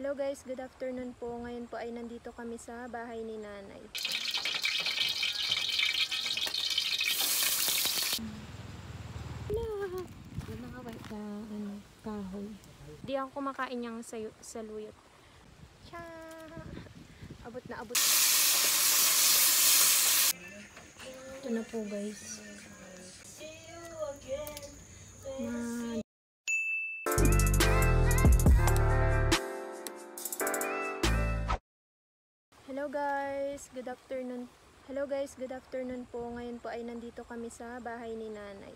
Hello guys, good afternoon po. Ngayon po ay nandito kami sa bahay ni nanay. Sa kahoy. Di ako kumakain niyang saluyot. Tsa! Abot na abot. Ito na po guys. Hello guys, good afternoon. Hello guys, good afternoon po. Ngayon po ay nandito kami sa bahay ni nanay.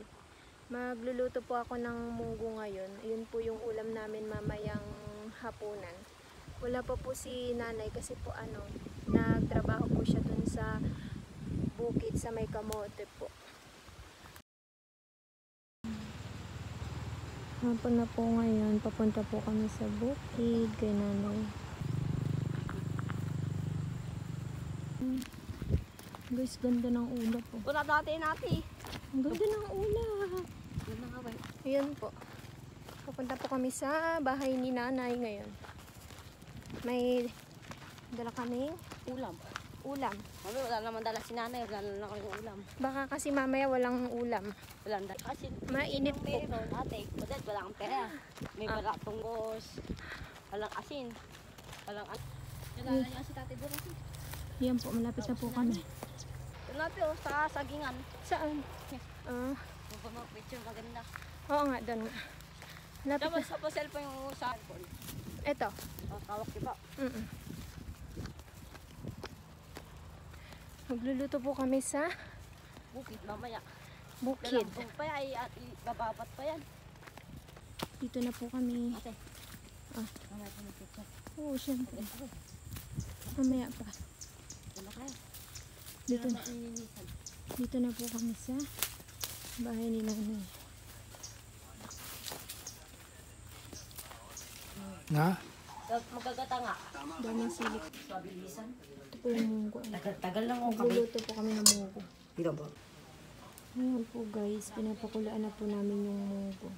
Magluluto po ako ng munggo ngayon. Ayun po yung ulam namin mamayang hapunan. Wala pa po si nanay kasi po nagtrabaho po siya dun sa bukid sa may kamote po. Hapon na po ngayon, papunta po kami sa bukid kay nanay. Guys, ganda ng ulap po. Wala natin. Ang ganda ng ulap. Ayan po. Papunta po kami sa bahay ni nanay ngayon. May dala kaming ulam. Mami, wala naman dala si nanay. Wala naman kami ulam. Baka kasi mamaya walang ulam. Wala dala. Kasi mainit po. Meron ate. Badat, wala kang pera. May wala tunggos. Walang asin. Walang asin. Wala niya si Tate Dorothy. Yan po, malapit na po kami. Ito natin sa sagingan. Saan? Picture maganda. Oo nga, doon nga. Tapos sa cellphone yung sa phone. Ito. Tawag diba? Magluluto po kami sa bukid mamaya. Bukid. Kung pa ay bababat pa yan. Dito na po kami. Ate. Mamaya pa may picture. Oo, syempre. Mamaya pa. Wala kayo. Dito na po kami sa bahay ni nanay. Na? Magagata nga. Daming silik. Pabilisan. Ito po yung munggo. Tagal lang ako kami. Magluluto po kami ng munggo. Dito ba? Ngayon po guys, pinapakulaan na po namin yung munggo.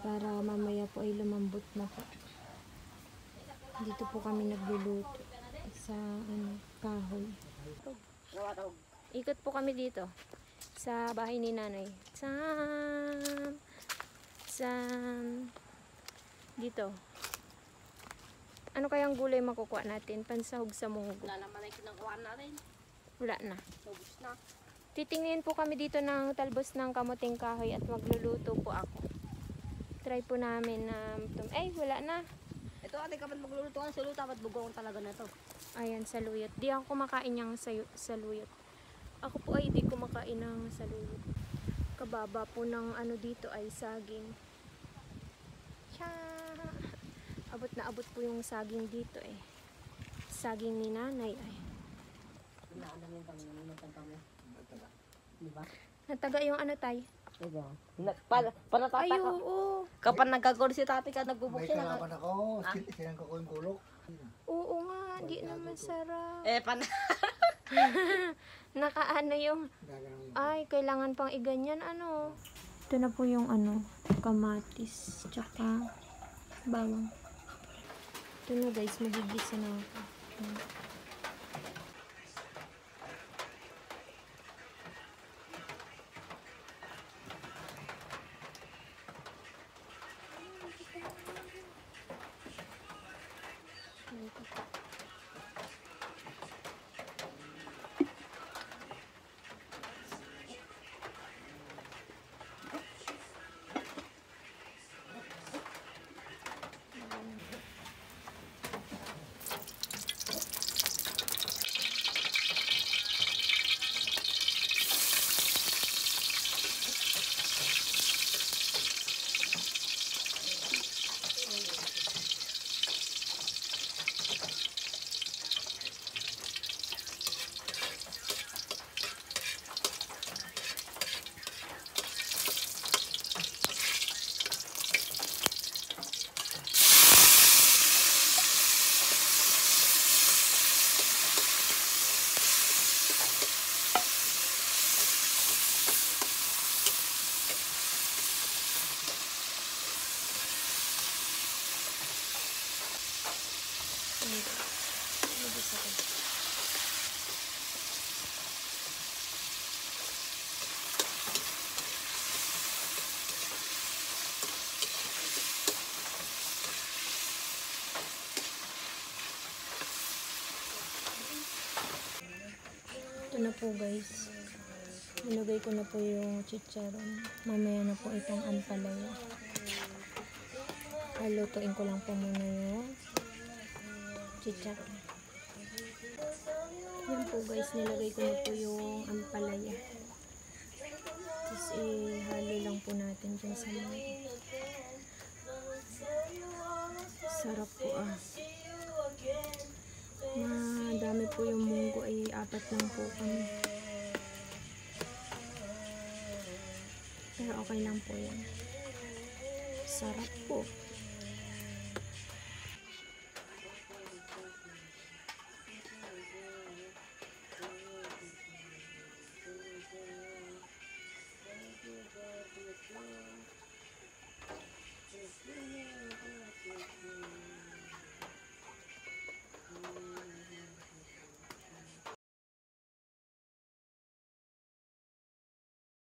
Para mamaya po ay lumambot na po. Dito po kami nagluluto sa kahoy. Ikot po kami dito sa bahay ni nanay. Dito. Ano kayang gulay makukuha natin? Pansahog sa munggo. Wala naman ay kinakuha natin. Wala na. Sobos na. Titingin po kami dito ng talbos ng kamuting kahoy at magluluto po ako. Try po namin na wala na. Ito ate, kapag magluluto ka ng saluyo, dapat bugong talaga na to. Ayan, saluyot. Di ako kumakain ng saluyot. Ako po ay di kumakain ng saluyot. Kababa po ng dito ay saging. Tsa! Abot na abot po yung saging dito eh. Saging ni nanay ay. Inaalam yung kami, namuntan kami. Diba? Nataga yung tay? Diba? Panatataka. Ay, oo. Kapag nagkagod si tati ka, nagbubuk May siya. kalaban ako. Sinangka ko yung gulok. Oo nga, di naman sarap. Nakaano yung ay, kailangan pang iganyan Ito na po yung kamatis tsaka bawang. Ito na guys, magigisa na ako. Nabis ako. Ito na po guys. Nilagay ko na po yung chicharon. Mamaya na po itong ampalaya. Halutuin ko lang po muna yung chicharon. Yan po guys, nilagay ko na po yung ampalaya. Tapos ihalo lang po natin dyan sa mga. Sarap po ah. Madami po yung munggo ay 4 lang po kami. Pero okay lang po yan. Sarap po.